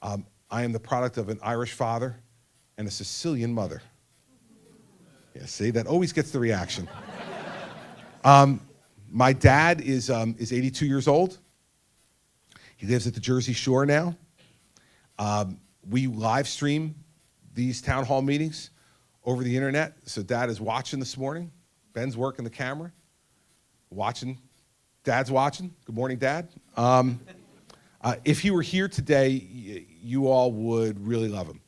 I am the product of an Irish father and a Sicilian mother. Yeah, see, that always gets the reaction. My dad is 82 years old. He lives at the Jersey Shore now. We live stream these town hall meetings over the internet. So Dad is watching this morning. Ben's working the camera, watching. Dad's watching. Good morning, Dad. If he were here today, you all would really love him.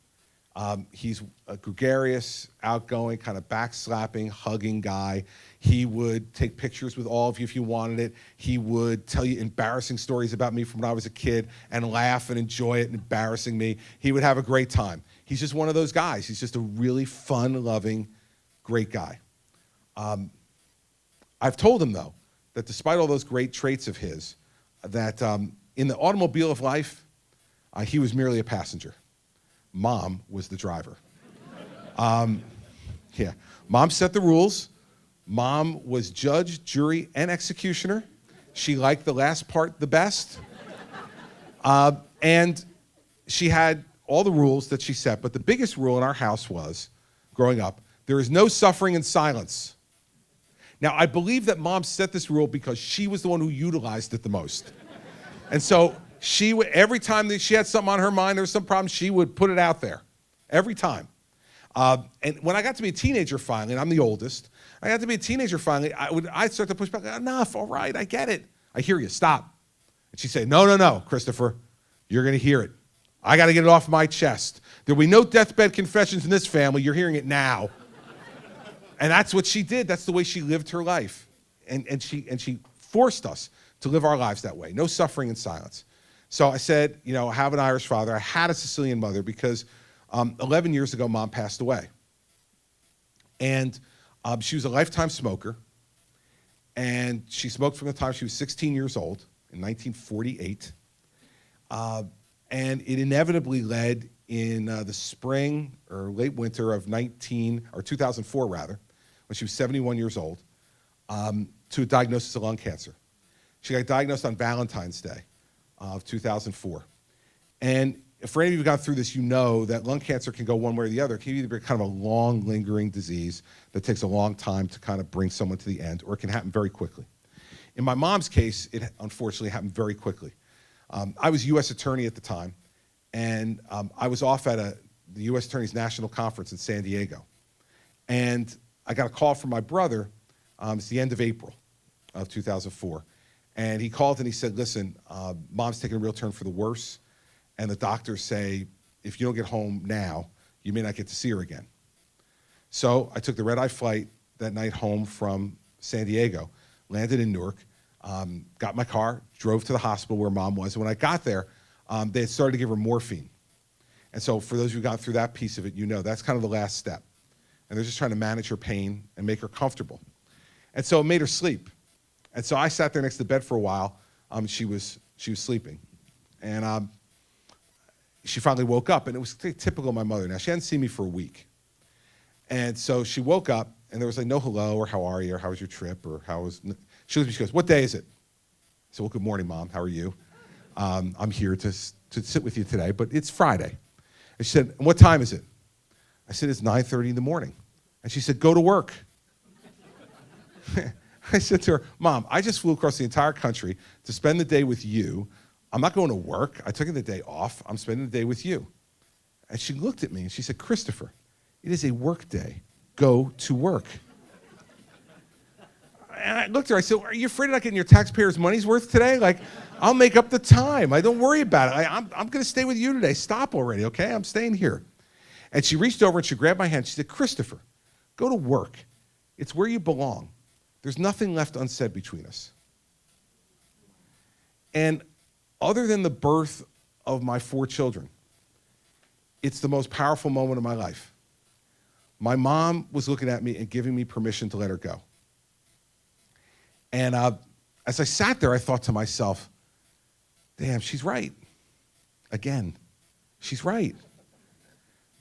He's a gregarious, outgoing, kind of backslapping, hugging guy. He would take pictures with all of you if you wanted it. He would tell you embarrassing stories about me from when I was a kid and laugh and enjoy it and embarrassing me. He would have a great time. He's just one of those guys. He's just a really fun-loving, great guy. I've told him, though, that despite all those great traits of his, that in the automobile of life, he was merely a passenger. Mom was the driver. Yeah, Mom set the rules. Mom was judge, jury, and executioner. She liked the last part the best. And she had all the rules that she set, but the biggest rule in our house was, growing up, there is no suffering in silence. Now, I believe that Mom set this rule because she was the one who utilized it the most. And so every time that she had something on her mind, there was some problem, she would put it out there, every time. And when I got to be a teenager finally, and I'm the oldest, I got to be a teenager finally, I'd start to push back, enough, all right, I get it. I hear you, stop. And she'd say, no, Christopher, you're gonna hear it. I gotta get it off my chest. There'll be no deathbed confessions in this family, you're hearing it now. And that's what she did, that's the way she lived her life. And she forced us to live our lives that way, no suffering in silence. So I said, I have an Irish father, I had a Sicilian mother because 11 years ago, Mom passed away. And she was a lifetime smoker, and she smoked from the time she was 16 years old in 1948. And it inevitably led in the spring or late winter of 2004 rather, when she was 71 years old, to a diagnosis of lung cancer. She got diagnosed on Valentine's Day of 2004. And for any of you who've gone through this, you know that lung cancer can go one way or the other. It can either be kind of a long, lingering disease that takes a long time to kind of bring someone to the end, or it can happen very quickly. In my mom's case, it unfortunately happened very quickly. I was U.S. attorney at the time, and I was off at the U.S. Attorney's National Conference in San Diego. And I got a call from my brother, it's the end of April of 2004. And he called and he said, listen, Mom's taking a real turn for the worse. And the doctors say, if you don't get home now, you may not get to see her again. So I took the red-eye flight that night home from San Diego, landed in Newark, got my car, drove to the hospital where Mom was. And when I got there, they had started to give her morphine. And so for those who got through that piece of it, that's kind of the last step. And they're just trying to manage her pain and make her comfortable. And so it made her sleep. And so I sat there next to the bed for a while. She was sleeping. And she finally woke up, and it was typical of my mother. Now, she hadn't seen me for a week. And so she woke up, and there was like no hello, or how are you, or how was your trip, or she goes, what day is it? I said, well, good morning, Mom, how are you? I'm here to sit with you today, but it's Friday. And she said, and what time is it? I said, it's 9:30 in the morning. And she said, go to work. I said to her, Mom, I just flew across the entire country to spend the day with you. I'm not going to work. I took the day off. I'm spending the day with you. And she looked at me and she said, Christopher, it is a work day. Go to work. And I looked at her, I said, are you afraid of not getting your taxpayers' money's worth today? Like, I'll make up the time. Don't worry about it. I'm going to stay with you today. Stop already, okay? I'm staying here. And she reached over and she grabbed my hand. She said, Christopher, go to work. It's where you belong. There's nothing left unsaid between us. And other than the birth of my 4 children, it's the most powerful moment of my life. My mom was looking at me and giving me permission to let her go. And as I sat there, I thought to myself, damn, she's right. Again, she's right.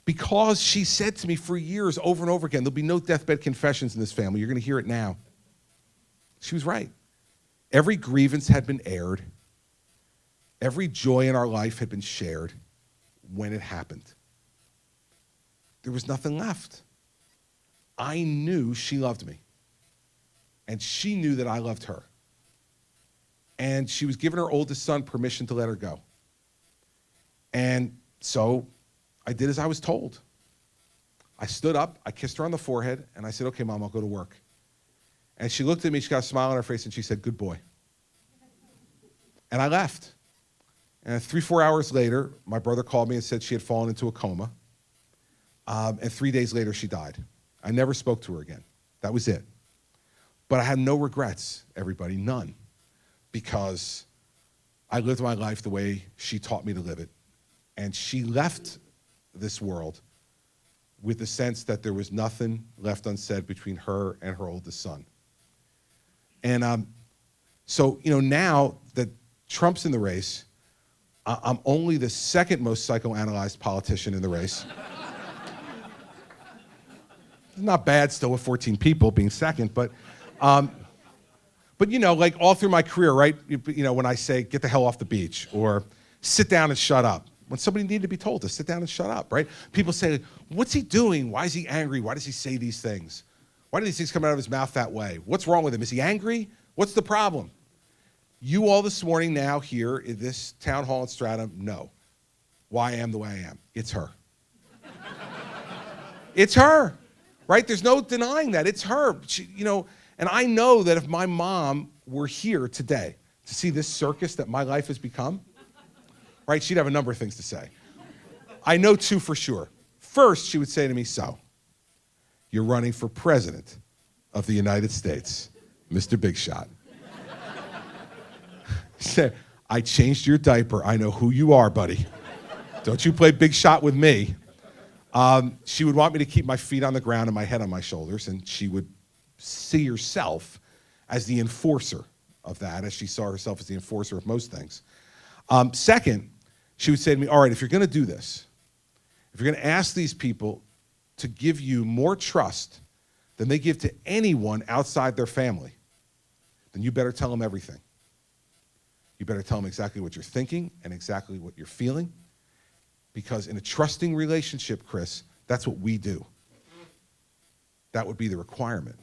Because she said to me for years, over and over again, there'll be no deathbed confessions in this family. You're going to hear it now. She was right. Every grievance had been aired. Every joy in our life had been shared. when it happened. There was nothing left. I knew she loved me. And she knew that I loved her. And she was giving her oldest son permission to let her go. And so I did as I was told. I stood up, I kissed her on the forehead, and I said, okay, Mom, I'll go to work. And she looked at me, she got a smile on her face, and she said, good boy. And I left. And 3-4 hours later, my brother called me and said she had fallen into a coma. And 3 days later, she died. I never spoke to her again. That was it. But I had no regrets, everybody, none. Because I lived my life the way she taught me to live it. And she left this world with the sense that there was nothing left unsaid between her and her oldest son. And so, now that Trump's in the race, I'm only the second most psychoanalyzed politician in the race. Not bad still with 14 people being second, but like all through my career, right? When I say, get the hell off the beach, or sit down and shut up. When somebody needed to be told to sit down and shut up, right? People say, what's he doing? Why is he angry? Why does he say these things? Why do these things come out of his mouth that way? What's wrong with him? Is he angry? What's the problem? You all this morning now here in this town hall in Stratham know why I am the way I am. It's her. It's her, right? There's no denying that. It's her. She, and I know that if my mom were here today to see this circus that my life has become, right, she'd have a number of things to say. I know two for sure. First, she would say to me, so, you're running for president of the United States, Mr. Big Shot. She said, I changed your diaper. I know who you are, buddy. Don't you play big shot with me. She would want me to keep my feet on the ground and my head on my shoulders, and she would see herself as the enforcer of that, as she saw herself as the enforcer of most things. Second, she would say to me, all right, if you're going to do this, if you're going to ask these people to give you more trust than they give to anyone outside their family, then you better tell them everything. You better tell them exactly what you're thinking and exactly what you're feeling, because in a trusting relationship, Chris, that's what we do. That would be the requirement.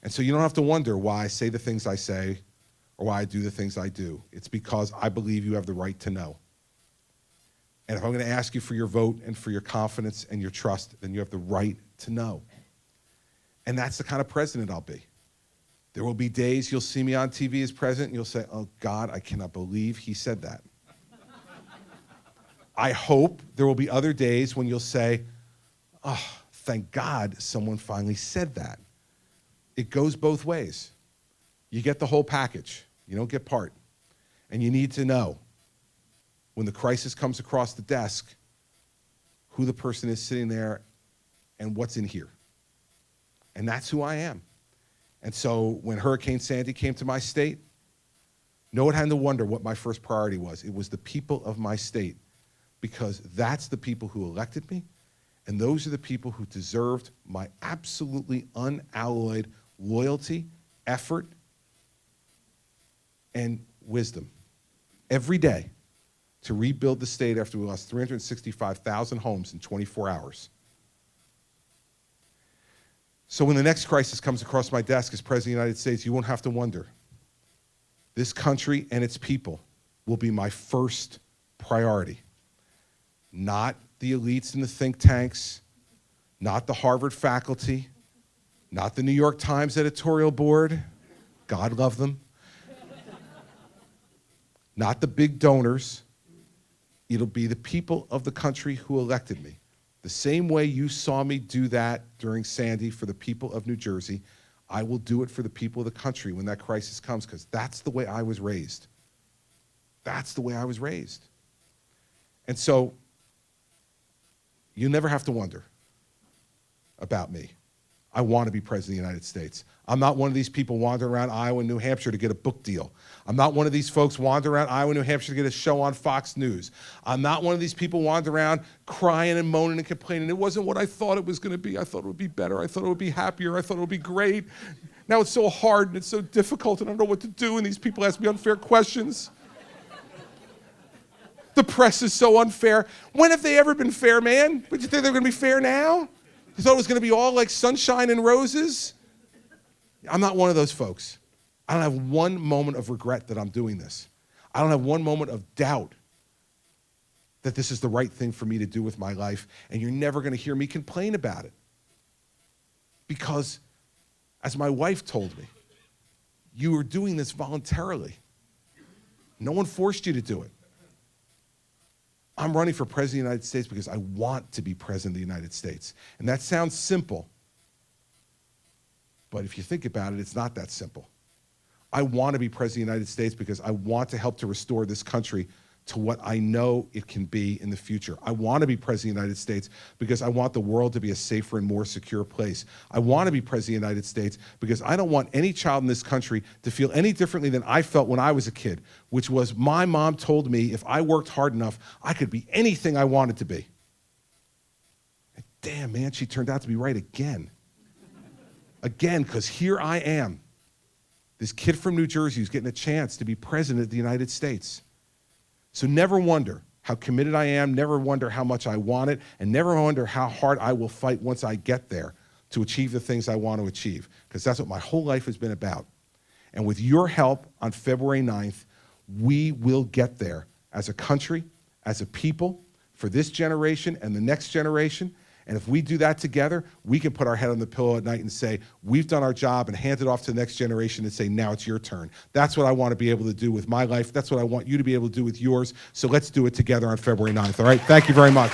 And so you don't have to wonder why I say the things I say or why I do the things I do. It's because I believe you have the right to know. And if I'm going to ask you for your vote and for your confidence and your trust, then you have the right to know. And that's the kind of president I'll be. There will be days you'll see me on TV as president and you'll say, oh God, I cannot believe he said that. I hope there will be other days when you'll say, oh, thank God someone finally said that. It goes both ways. You get the whole package. You don't get part. And you need to know when the crisis comes across the desk, who the person is sitting there and what's in here. And that's who I am. And so when Hurricane Sandy came to my state, no one had to wonder what my first priority was. It was the people of my state, because that's the people who elected me, and those are the people who deserved my absolutely unalloyed loyalty, effort, and wisdom every day to rebuild the state after we lost 365,000 homes in 24 hours. So when the next crisis comes across my desk as President of the United States, you won't have to wonder. This country and its people will be my first priority. Not the elites in the think tanks, not the Harvard faculty, not the New York Times editorial board, God love them, not the big donors. It'll be the people of the country who elected me. The same way you saw me do that during Sandy for the people of New Jersey, I will do it for the people of the country when that crisis comes, because that's the way I was raised. That's the way I was raised. And so you never have to wonder about me. I want to be president of the United States. I'm not one of these people wandering around Iowa and New Hampshire to get a book deal. I'm not one of these folks wandering around Iowa and New Hampshire to get a show on Fox News. I'm not one of these people wandering around crying and moaning and complaining. It wasn't what I thought it was going to be. I thought it would be better. I thought it would be happier. I thought it would be great. Now it's so hard and it's so difficult and I don't know what to do, and these people ask me unfair questions. The press is so unfair. When have they ever been fair, man? But you think they're going to be fair now? You thought it was going to be all like sunshine and roses? I'm not one of those folks. I don't have one moment of regret that I'm doing this. I don't have one moment of doubt that this is the right thing for me to do with my life, and you're never going to hear me complain about it. Because, as my wife told me, you were doing this voluntarily. No one forced you to do it. I'm running for president of the United States because I want to be president of the United States. And that sounds simple, but if you think about it, it's not that simple. I want to be president of the United States because I want to help to restore this country to what I know it can be in the future. I want to be president of the United States because I want the world to be a safer and more secure place. I want to be president of the United States because I don't want any child in this country to feel any differently than I felt when I was a kid, which was my mom told me if I worked hard enough, I could be anything I wanted to be. And damn, man, she turned out to be right again. Again, because here I am, this kid from New Jersey who's getting a chance to be president of the United States. So never wonder how committed I am, never wonder how much I want it, and never wonder how hard I will fight once I get there to achieve the things I want to achieve, because that's what my whole life has been about. And with your help on February 9th, we will get there as a country, as a people, for this generation and the next generation. And if we do that together, we can put our head on the pillow at night and say, we've done our job, and hand it off to the next generation and say, now it's your turn. That's what I want to be able to do with my life. That's what I want you to be able to do with yours. So let's do it together on February 9th, all right? Thank you very much.